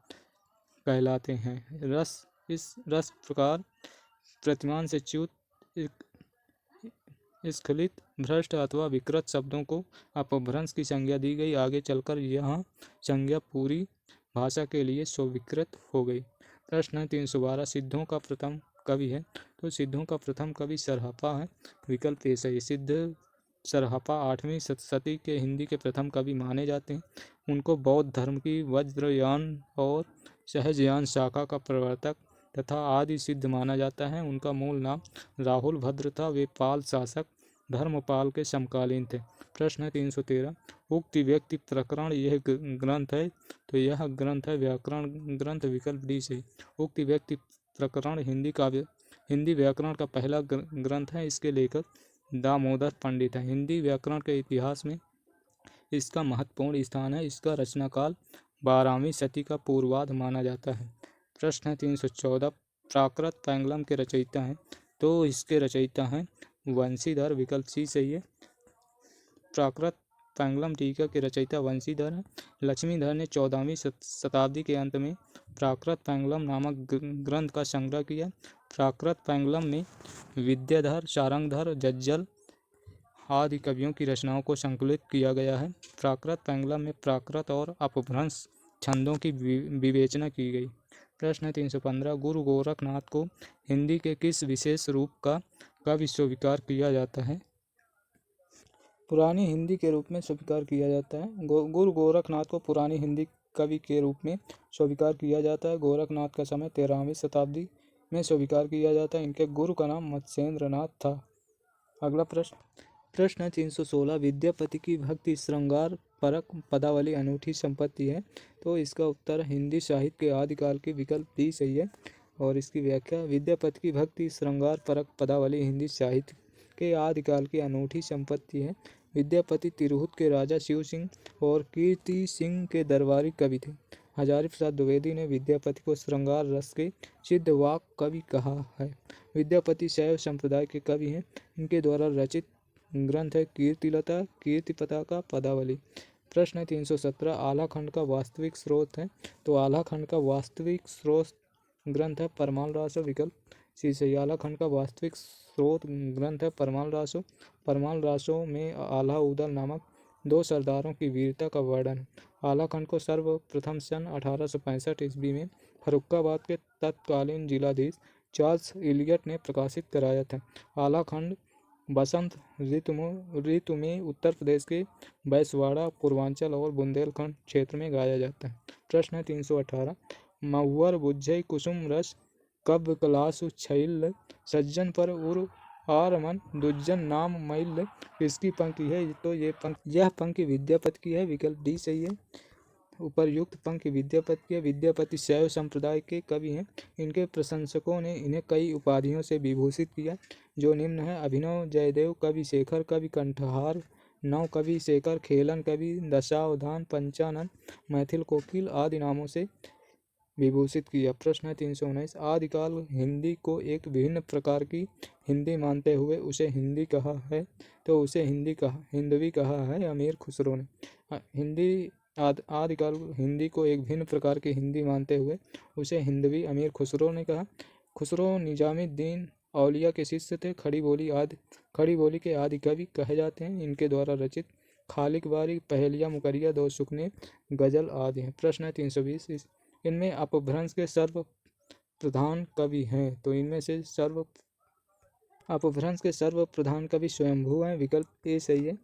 कहलाते हैं। इस रस प्रकार प्रतिमान से च्युत, स्खलित, भ्रष्ट अथवा विकृत शब्दों को अपभ्रंश की संज्ञा दी गई। आगे चलकर यह संज्ञा पूरी भाषा के लिए स्वीकृत हो गई। प्रश्न है 312 सिद्धों का प्रथम कवि है। तो सिद्धों का प्रथम कवि सरहपा है। विकल्प ए सही। सिद्ध सरहपा 8वीं सदी के हिंदी के प्रथम कवि माने जाते हैं। उनको बौद्ध धर्म की वज्रयान और सहजयान शाखा का प्रवर्तक तथा आदि सिद्ध माना जाता है। उनका मूल नाम राहुल भद्र था। वे पाल शासक धर्मपाल के समकालीन थे। प्रश्न है 313, उक्त व्यक्ति प्रकरण यह ग्रंथ है, तो यह ग्रंथ है व्याकरण ग्रंथ, विकल्प डी सही। उक्त व्यक्ति प्रकरण हिंदी व्याकरण का पहला ग्रंथ है। इसके लेखक दामोदर पंडित है। हिंदी व्याकरण के इतिहास में इसका महत्वपूर्ण स्थान है। इसका रचनाकाल 12वीं सदी का पूर्वार्ध माना जाता है। प्रश्न है 314, प्राकृत पैंगलम के रचयिता हैं, तो इसके रचयिता हैं वंशीधर, विकल्प सी सही है। प्राकृत पैंगलम टीका के रचयिता वंशीधर हैं। लक्ष्मीधर ने 14वीं शताब्दी के अंत में प्राकृत पैंगलम नामक ग्रंथ का संग्रह किया। प्राकृत पैंगलम में विद्याधर, शारंगधर, जज्जल आदि कवियों की रचनाओं को संकलित किया गया है। प्राकृत पैंगलम में प्राकृत और अपभ्रंश छंदों की विवेचना की गई। प्रश्न है 315, गुरु गोरखनाथ को हिंदी के किस विशेष रूप का कवि स्वीकार किया जाता है? पुरानी हिंदी के रूप में स्वीकार किया जाता है। गुरु गोरखनाथ को पुरानी हिंदी कवि के रूप में स्वीकार किया जाता है। गोरखनाथ का समय 13वीं शताब्दी में स्वीकार किया जाता है। इनके गुरु का नाम मत्स्येंद्र नाथ था। अगला प्रश्न है 316, विद्यापति की भक्ति श्रृंगार परक पदावली अनूठी संपत्ति है, तो इसका उत्तर हिंदी साहित्य के आदिकाल की, विकल्प डी सही है। और इसकी व्याख्या, विद्यापति की भक्ति श्रृंगार परक पदावली हिंदी साहित्य के आदिकाल की अनूठी संपत्ति है। विद्यापति तिरहुत के राजा शिव सिंह और कीर्ति सिंह के दरबारी कवि थे। हजारी प्रसाद द्विवेदी ने विद्यापति को श्रृंगार रस के सिद्ध वाक कवि कहा है। विद्यापति शैव संप्रदाय के कवि हैं। इनके द्वारा रचित ग्रंथ है कीर्तिलता, कीर्ति पताका, पदावली। प्रश्न है 317, आला खंड का वास्तविक स्रोत है, तो आला खंड का वास्तविक स्रोत ग्रंथ है परमाल रासो, विकल्प सी सही। आला खंड का वास्तविक स्रोत ग्रंथ है परमाल रासो। परमाल रासो में आला उदल नामक 2 सरदारों की वीरता का वर्णन है। आला खंड को सर्वप्रथम सन 1865 ईस्वी में फर्रुखाबाद के तत्कालीन जिलाधीश चार्ल्स इलियट ने प्रकाशित कराया था। आला खंड बसंत ऋतु में उत्तर प्रदेश के बैसवाड़ा, पूर्वांचल और बुंदेलखंड क्षेत्र में गाया जाता है। प्रश्न है 318, महुअर बुझई कुसुम रस कब्ब कलासु छैल सज्जन पर उर आर मन दुज्जन नाम मैल, इसकी पंक्ति है, तो यह पंक्ति विद्यापति की है, विकल्प डी सही है। उपर्युक्त पंक्ति विद्यापति की है। विद्यापति शैव संप्रदाय के कवि हैं। इनके प्रशंसकों ने इन्हें कई उपाधियों से विभूषित किया, जो निम्न है: अभिनव जयदेव कवि शेखर, कवि कंठहार, नव कवि शेखर, खेलन कवि, दशावधान, पंचानन, मैथिल कोकिल आदि नामों से विभूषित किया। प्रश्न है 319, आदिकाल हिंदी को एक विभिन्न प्रकार की हिंदी मानते हुए उसे हिंदी कहा है, तो उसे हिंदवी कहा है अमीर खुसरो ने। आदिकाल हिंदी को एक भिन्न प्रकार की हिंदी मानते हुए उसे हिंदवी अमीर खुसरो ने कहा। खुसरो निजामुद्दीन औलिया के शिष्य थे। खड़ी बोली के आदि कवि कहे जाते हैं। इनके द्वारा रचित खालिक बारी, पहेलिया मुकरिया, दो सुकने, गजल आदि हैं। प्रश्न है 320, इनमें अपभ्रंश के सर्वप्रधान कवि हैं, तो इनमें से अपभ्रंश के सर्वप्रधान कवि स्वयंभू हैं, विकल्प ए सही है।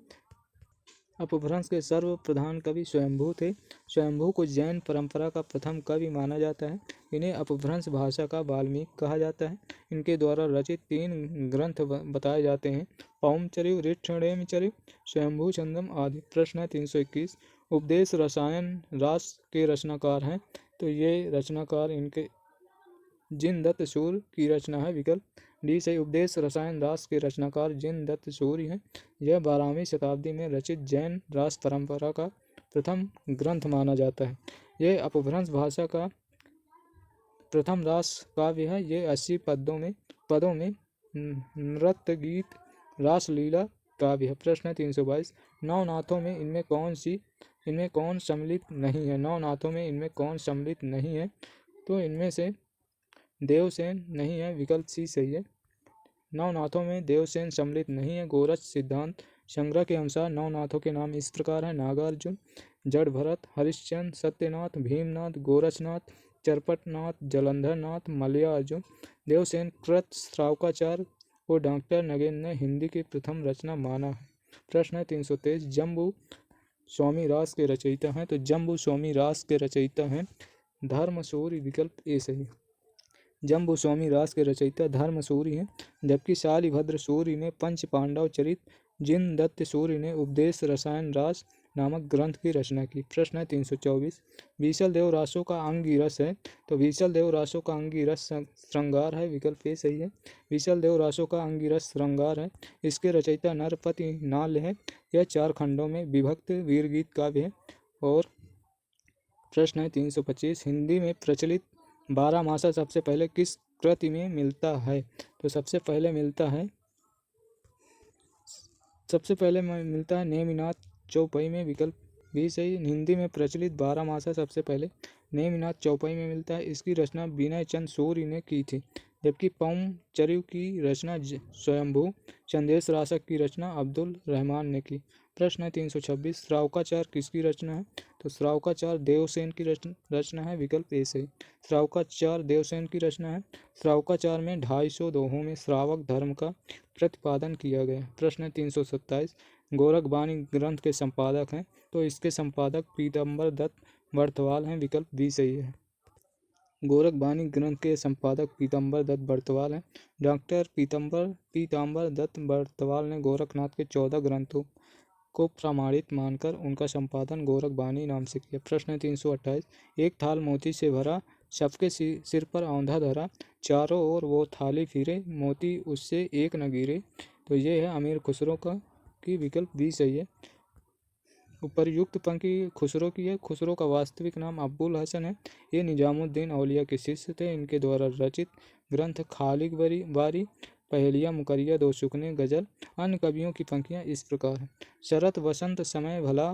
अपभ्रंश के सर्वप्रधान कवि स्वयंभू थे। स्वयंभू को जैन परंपरा का प्रथम कवि माना जाता है। इन्हें अपभ्रंश भाषा का वाल्मीकि कहा जाता है। इनके द्वारा रचित 3 ग्रंथ बताए जाते हैं: पौमचरिव, ऋक्षणेमचरिव, स्वयंभू चंदम आदि। प्रश्न है 321, उपदेश रसायन रास के रचनाकार हैं, तो ये रचनाकार इनके जिनदत्त सूर्य की रचना है, विकल्प डी से। उपदेश रसायन रास के रचनाकार जिनदत्त सूर्य हैं। यह 12वीं शताब्दी में रचित जैन रास परंपरा का प्रथम ग्रंथ माना जाता है। यह अपभ्रंश भाषा का प्रथम रास काव्य है। ये 80 पदों में नृत्य गीत रासलीला काव्य है। प्रश्न 322, नवनाथों में इनमें कौन सम्मिलित नहीं है? नवनाथों में इनमें कौन सम्मिलित नहीं है? तो इनमें से देवसेन नहीं है, विकल्प सी सही है। नवनाथों में देवसेन सम्मिलित नहीं है। गोरच सिद्धांत संग्रह के अनुसार नवनाथों के नाम इस प्रकार हैं: नागार्जुन, जड़भरत, हरिश्चंद्र, सत्यनाथ, भीमनाथ, गोरचनाथ, चरपटनाथ, जलंधरनाथ, मलयार्जुन। देवसेन कृत श्रावकाचार्य को डॉक्टर नगेंद्र ने हिंदी की प्रथम रचना माना है। प्रश्न है 323, जम्बू स्वामी रास के रचयिता हैं, तो जम्बू स्वामी रास के रचयिता हैं धर्मसूरि, विकल्प ए सही। जम्बूस्वामी रास के रचयिता धर्मसूरि हैं, जबकि शालिभद्र सूरि ने पंच पांडव चरित, जिनदत्त सूरि ने उपदेश रसायन रास नामक ग्रंथ की रचना की। प्रश्न है 324, बीसल देव रासों का अंगिरस है, तो बीसल देव रासों का अंगिरस श्रृंगार है, विकल्प ए सही है। बीसल देव रासों का अंगिरस श्रृंगार है। इसके रचयिता नरपति नाल है। यह 4 खंडों में विभक्त वीरगीत काव्य है। और प्रश्न है 325, हिंदी में प्रचलित 12मासा सबसे पहले किस कृति में मिलता है, तो सबसे पहले मिलता है नेमिनाथ चौपाई में, विकल्प बी सही। हिंदी में प्रचलित 12मासा सबसे पहले नेमिनाथ चौपाई में मिलता है। इसकी रचना विनय चंद सूरि ने की थी, जबकि पौंचर्यु की रचना स्वयंभू चंदेश रासक की रचना अब्दुल रहमान ने की। प्रश्न है 326, श्रावकाचार किसकी रचना है, तो श्रावकाचार देवसेन की रचना है, विकल्प ए सही। श्रावकाचार देवसेन की रचना है। श्रावकाचार में 250 दोहों में श्रावक धर्म का प्रतिपादन किया गया। प्रश्न है 327, गोरखबानी ग्रंथ के संपादक हैं, तो इसके संपादक पीताम्बर दत्त बर्तवाल हैं, विकल्प बी सही है। गोरखबानी ग्रंथ के संपादक पीताम्बर दत्त बर्तवाल हैं। डॉक्टर पीताम्बर दत्त बर्तवाल ने गोरखनाथ के 14 ग्रंथों को प्रमाणित मानकर उनका संपादन गोरखबानी नाम से किया। प्रश्न है 328, एक थाल मोती से भरा, सबके सिर पर औंधा धरा, चारों ओर वो थाली फिरे, मोती उससे एक न गिरे, तो ये है अमीर खुसरो की, विकल्प बी सही है। उपर्युक्त पंक्ति खुसरो की है। खुसरो का वास्तविक नाम अब्बुल हसन है। ये निजामुद्दीन औलिया के शिष्य थे। इनके द्वारा रचित ग्रंथ खालिक बारी, पहेलिया मुकरिया, दो सुकने, गजल। अन्य कवियों की पंक्तियाँ इस प्रकार हैं। शरत वसंत समय भला,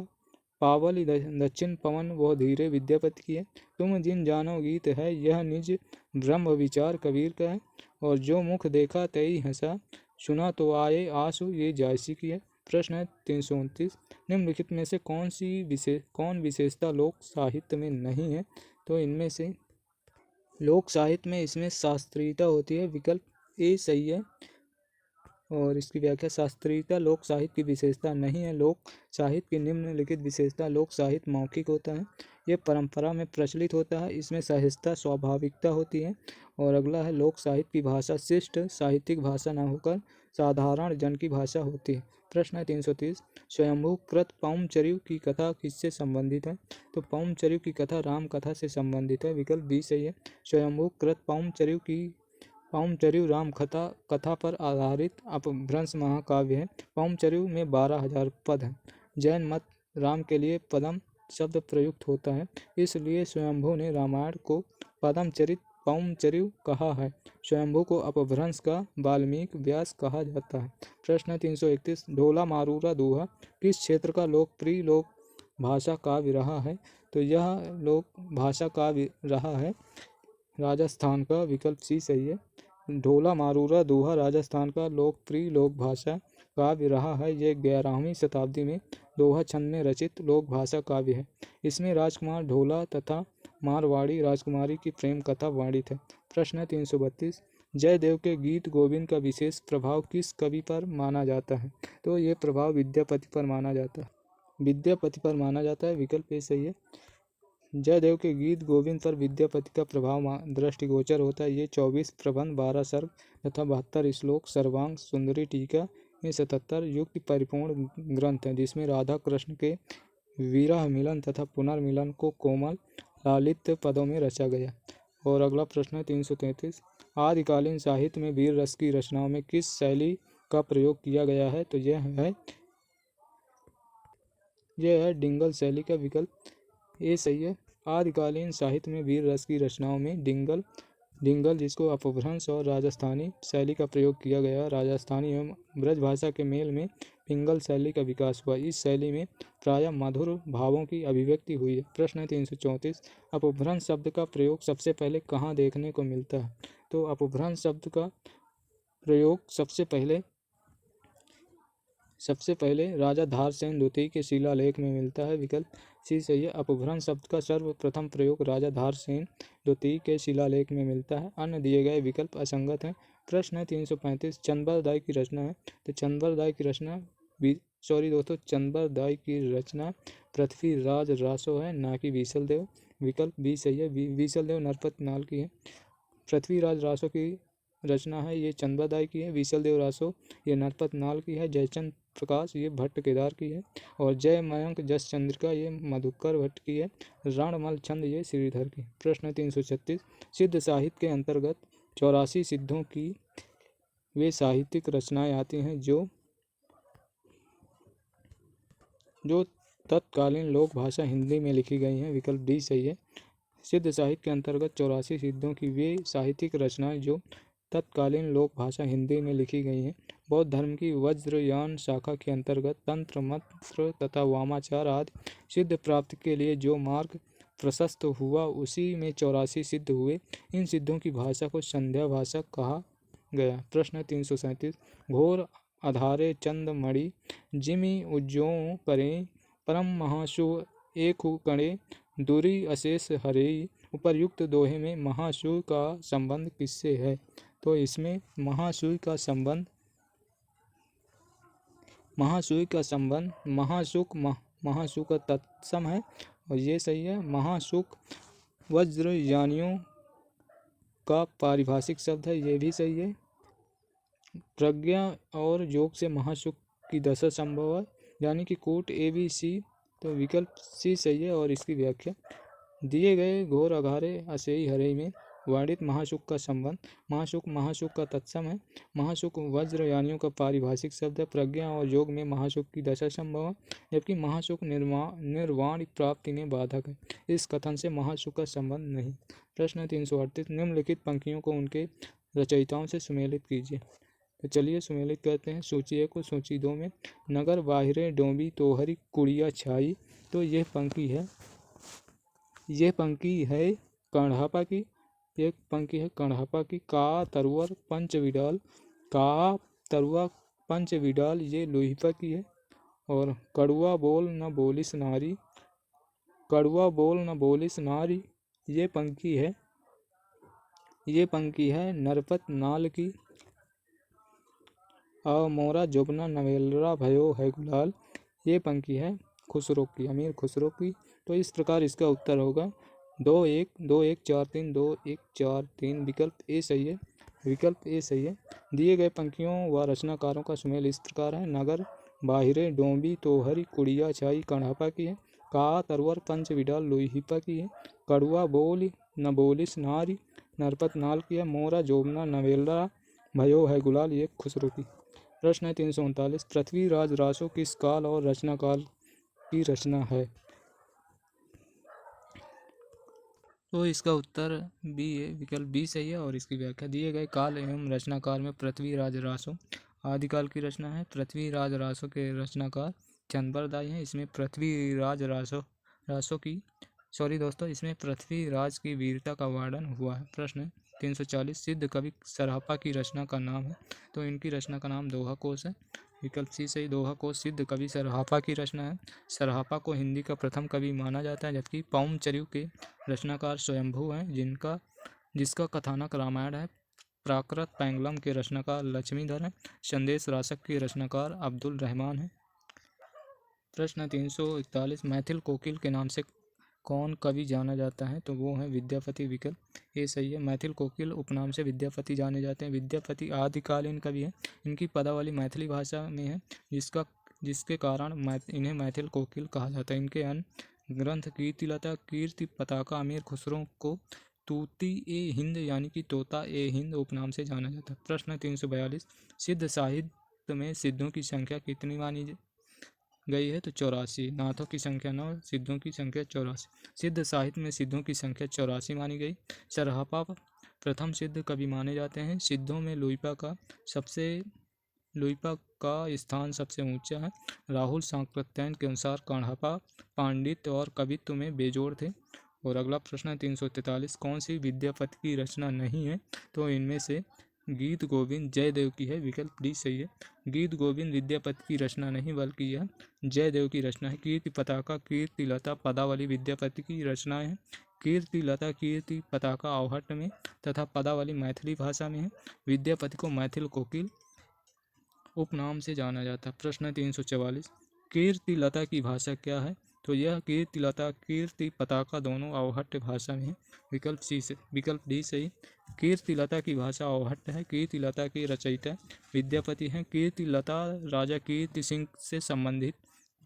पावल दक्षिण पवन वो धीरे, विद्यापति की है। तुम जिन जानो गीत है, यह निज ब्रह्म विचार, कबीर का है। और जो मुख देखा तई हंसा, सुना तो आए आंसू, ये जायसी की है। प्रश्न है 329, निम्नलिखित में से कौन विशेषता लोक साहित्य में नहीं है, तो इनमें से लोक साहित्य में इसमें शास्त्रीयता होती है, विकल्प ए सही है। और इसकी व्याख्या, शास्त्रीयता लोक साहित्य की विशेषता नहीं है। लोक साहित्य की निम्नलिखित विशेषता, लोक साहित्य मौखिक होता है, ये परंपरा में प्रचलित होता है, इसमें सहजता स्वाभाविकता होती है। और अगला है, लोक साहित्य की भाषा शिष्ट साहित्यिक भाषा न होकर साधारण जन की भाषा होती है। प्रश्न है 330, स्वयंभू कृत पौंचर्यु की कथा किससे संबंधित है, तो पौंचर्यु की कथा राम कथा से संबंधित है, विकल्प बी सही है। स्वयंभू कृत पौंचर्यु राम कथा पर आधारित अपभ्रंश महाकाव्य है। पौंचर्यु में 12,000 पद हैं। जैन मत राम के लिए पदम शब्द प्रयुक्त होता है, इसलिए स्वयंभू ने रामायण को पदमचरित पौंचर्यु कहा है। स्वयंभू को अपभ्रंश का वाल्मीकि व्यास कहा जाता है। प्रश्न 331, ढोला मारूरा दोहा किस क्षेत्र का लोकप्रिय लोक भाषा काव्य रहा है, तो यह लोक भाषा काव्य रहा है राजस्थान का, विकल्प सी सही है। ढोला मारूरा दोहा राजस्थान का लोकप्रिय लोक भाषा काव्य रहा है। ये 11वीं शताब्दी में दोहा छंद में रचित लोक भाषा काव्य है। इसमें राजकुमार ढोला तथा मारवाड़ी राजकुमारी की प्रेम कथा वर्णित है। प्रश्न 332, जयदेव के गीत गोविंद का विशेष प्रभाव किस कवि पर माना जाता है, तो ये प्रभाव विद्यापति पर माना जाता है, विकल्प ए सही है। जयदेव के गीत गोविंद पर विद्यापति का प्रभाव दृष्टिगोचर होता है। ये 24 प्रबंध, 12 सर्ग तथा 72 श्लोक, सर्वांग सुंदरी टीका में 77 युक्त परिपूर्ण ग्रंथ है, जिसमें राधा कृष्ण के विरह मिलन तथा पुनर्मिलन को कोमल लालित पदों में रचा गया। और अगला प्रश्न है 333, आदिकालीन साहित्य में वीर रस की रचनाओं में किस शैली का प्रयोग किया गया है, तो यह है डिंगल शैली का, विकल्प ए सही है। आदिकालीन साहित्य में वीर रस की रचनाओं में डिंगल जिसको अपभ्रंश और राजस्थानी शैली का प्रयोग किया गया। राजस्थानी एवं ब्रज भाषा के मेल में पिंगल शैली का विकास हुआ। इस शैली में प्रायः मधुर भावों की अभिव्यक्ति हुई है। प्रश्न 334, अपभ्रंश शब्द का प्रयोग सबसे पहले कहाँ देखने को मिलता है, तो अपभ्रंश शब्द का प्रयोग सबसे पहले राजा धारसेन द्वितीय के शिलालेख में मिलता है, विकल्प सी सही है। अपभ्रंश शब्द का सर्वप्रथम प्रयोग राजा धारसेन द्वितीय के शिलालेख में मिलता है। अन्य दिए गए विकल्प असंगत हैं। प्रश्न है 335, चंद्रबरदाई की रचना है, तो चंद्रबरदाई की रचना पृथ्वीराज रासो है, ना कि बीसल देव, विकल्प बी सही है। बीसल देव नरपत नाल की है। पृथ्वीराज रासो की रचना है ये चंद्रदाय की है। विशल देव रासो ये नरपत नाल की है। जयचंद प्रकाश ये भट्ट केदार की है। और जय मयंक जस चंद्रिका ये मधुकर भट्ट की है। रणमल छंद ये श्रीधर की। प्रश्न 336 सिद्ध साहित्य के अंतर्गत 84 सिद्धों की वे साहित्यिक रचनाएं आती हैं जो तत्कालीन लोक भाषा हिंदी में लिखी गई हैं। विकल्प डी सही है। सिद्ध साहित्य के अंतर्गत 84 सिद्धों की वे साहित्यिक रचनाएं जो तत्कालीन लोक भाषा हिंदी में लिखी गई हैं। बौद्ध धर्म की वज्रयान शाखा के अंतर्गत तंत्र मंत्र तथा वामाचार आदि सिद्ध प्राप्ति के लिए जो मार्ग प्रशस्त हुआ उसी में 84 सिद्ध हुए। इन सिद्धों की भाषा को संध्या भाषा कहा गया। प्रश्न 337 घोर आधारे चंद मणि जिमि उज्जो करें परम महाशु एक कणे दूरी अशेष हरे। उपर्युक्त दोहे में महाशु का संबंध किससे है? तो इसमें महाशु का संबंध महाशुक का तत्सम है और ये सही है। महाशुक वज्रयानियों का पारिभाषिक शब्द है, ये भी सही है। प्रज्ञा और योग से महाशुक की दशा संभव है, यानी कि कूट ABC, तो विकल्प सी सही है। और इसकी व्याख्या दिए गए घोर अघारे असेई हरे में वर्णित महाशुक का संबंध महाशुक का तत्सम है। महाशुक वज्रयानियों का पारिभाषिक शब्द है। प्रज्ञा और योग में महाशुक की दशा संभव है, जबकि महाशुक निर्वाण प्राप्ति में बाधक है। इस कथन से महाशुक का संबंध नहीं। प्रश्न 338 निम्नलिखित पंक्तियों को उनके रचयिताओं से सुमेलित कीजिए। तो चलिए सुमेलित करते हैं। सूची 1 को सूची 2 में नगर बाहिरे डोंबी तोहरी कुड़िया छाई, तो यह पंक्ति है कण्हापा की। एक पंक्ति है कण्हापा की। का तरुआ पंच विडाल ये लोहिपा की है। और कड़ुआ बोल न बोलिस नारी ये पंक्ति है नरपत नाल की। मोरा जोबना नवेलरा भयो है गुलाल ये पंक्ति है खुसरो की, अमीर खुसरो की। तो इस प्रकार इसका उत्तर होगा 2-1, 2-1, 4-3, 2-1, 4-3। विकल्प ए सही है। दिए गए पंक्तियों व रचनाकारों का सुमेल इस प्रकार है। नगर बाहिरे डोंबी तोहरी कुड़िया छाई कण्हापा की है। का तरवर पंच विडाल लोहिपा की है। कड़ुआ बोल न बोलिस नारी नरपत नाल की है। मोरा जोबना नवेलरा भयो है गुलाल ये खुसरो की। प्रश्न 339 पृथ्वीराज रासो किस काल और रचनाकाल की रचना है? तो इसका उत्तर बी है। विकल्प बी सही है। और इसकी व्याख्या दिए गए काल एवं रचनाकाल में पृथ्वीराज रासो आदिकाल की रचना है। पृथ्वीराज रासो के रचनाकार चंद्रदाय हैं। इसमें पृथ्वीराज रासो की इसमें पृथ्वीराज की वीरता का वर्णन हुआ है। प्रश्न 340 सिद्ध कवि सरहपा की रचना का नाम है। तो इनकी रचना का नाम दोहा कोश है। विकल्प सी सही। दोहा कोश सिद्ध कवि सरहपा की रचना है। सरहपा को हिंदी का प्रथम कवि माना जाता है, जबकि पौमचर्यु के रचनाकार स्वयंभू हैं, जिसका कथानक रामायण है। प्राकृत पैंगलम के रचनाकार लक्ष्मीधर हैं। संदेश रासक के रचनाकार अब्दुल रहमान हैं। प्रश्न 341 मैथिल कोकिल के नाम से कौन कवि जाना जाता है? तो वो है विद्यापति। विकल्प ये सही है। मैथिल कोकिल उपनाम से विद्यापति जाने जाते हैं। विद्यापति आदिकालीन कवि हैं। इनकी पदावली मैथिली भाषा में है, जिसके कारण इन्हें मैथिल कोकिल कहा जाता है। इनके अन्य ग्रंथ कीर्तिलता, कीर्ति पताका, अमीर खुसरो को तूती ए हिंद यानी कि तोता ए हिंद उपनाम से जाना जाता है। प्रश्न 342 सिद्ध साहित्य में सिद्धों की संख्या कितनी मानी गई है? तो 84। नाथों की संख्या 9, सिद्धों की संख्या 84। सिद्ध साहित्य में सिद्धों की संख्या 84 मानी गई। सरहपा प्रथम सिद्ध कवि माने जाते हैं। सिद्धों में लोहिपा का स्थान सबसे ऊंचा है। राहुल सांकृत्यायन के अनुसार कण्हापा पांडित्य और कवित्व में बेजोड़ थे। और अगला प्रश्न 343 कौन सी विद्यापति की रचना नहीं है? तो इनमें से गीत गोविंद जयदेव की है। विकल्प डी सही है। गीत गोविंद विद्यापति की रचना नहीं, बल्कि यह जयदेव की रचना है। कीर्ति पताका, कीर्ति लता पदावली विद्यापति की रचनाएं हैं। कीर्ति लता, कीर्ति पताका आवहट में तथा पदावली मैथिली भाषा में है। विद्यापति को मैथिल कोकिल उपनाम से जाना जाता है। प्रश्न 344 कीर्ति लता की भाषा क्या है? तो यह कीर्ति लता, कीर्ति पताका दोनों आवहट भाषा में है। विकल्प डी सही। कीर्तिलता की भाषा अवहट्ट है। कीर्तिलता की रचयिता विद्यापति हैं। कीर्तिलता राजा कीर्ति सिंह से संबंधित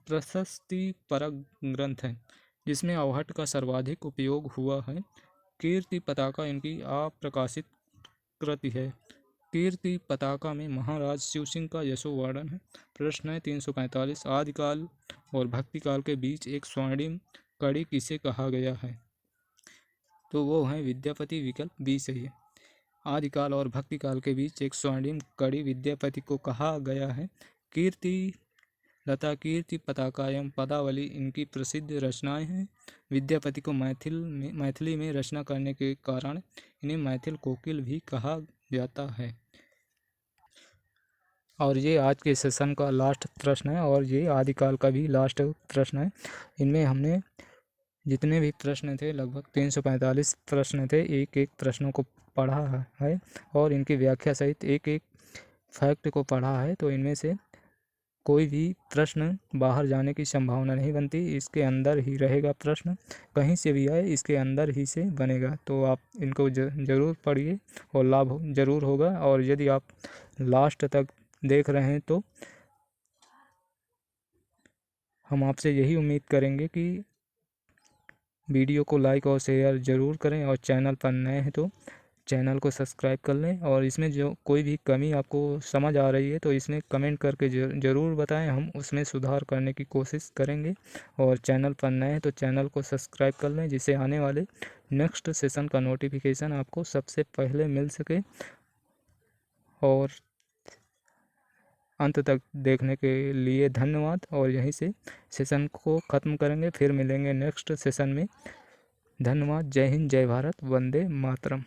प्रशस्ति परक ग्रंथ है जिसमें अवहट्ट का सर्वाधिक उपयोग हुआ है। कीर्ति पताका इनकी अप्रकाशित कृति है। कीर्ति पताका में महाराज शिव सिंह का यशो वर्णन है। प्रश्न है 345, आदिकाल और भक्तिकाल के बीच एक स्वर्णिम कड़ी किसे कहा गया है? तो वो है विद्यापति, विकल्प बी सही है। आदिकाल और भक्तिकाल के बीच एक स्वर्णिम कड़ी विद्यापति को कहा गया है। कीर्ति लता, कीर्ति पताका एवं पदावली इनकी प्रसिद्ध रचनाएं हैं। विद्यापति को मैथिली में रचना करने के कारण इन्हें मैथिल कोकिल भी कहा जाता है। और ये आज के सेशन का लास्ट प्रश्न है और ये आदिकाल का भी लास्ट प्रश्न है। इनमें हमने जितने भी प्रश्न थे लगभग 345 प्रश्न थे, एक एक प्रश्नों को पढ़ा है और इनकी व्याख्या सहित एक एक फैक्ट को पढ़ा है। तो इनमें से कोई भी प्रश्न बाहर जाने की संभावना नहीं बनती, इसके अंदर ही रहेगा प्रश्न, कहीं से भी आए इसके अंदर ही से बनेगा। तो आप इनको ज़रूर पढ़िए और लाभ ज़रूर होगा। और यदि आप लास्ट तक देख रहे हैं तो हम आपसे यही उम्मीद करेंगे कि वीडियो को लाइक और शेयर ज़रूर करें और चैनल पर नए हैं तो चैनल को सब्सक्राइब कर लें। और इसमें जो कोई भी कमी आपको समझ आ रही है तो इसमें कमेंट करके ज़रूर बताएं, हम उसमें सुधार करने की कोशिश करेंगे। और चैनल पर नए हैं तो चैनल को सब्सक्राइब कर लें जिससे आने वाले नेक्स्ट सेशन का नोटिफिकेशन आपको सबसे पहले मिल सके। और अंत तक देखने के लिए धन्यवाद। और यहीं से सेशन को ख़त्म करेंगे, फिर मिलेंगे नेक्स्ट सेशन में। धन्यवाद। जय हिंद, जय भारत, वंदे मातरम।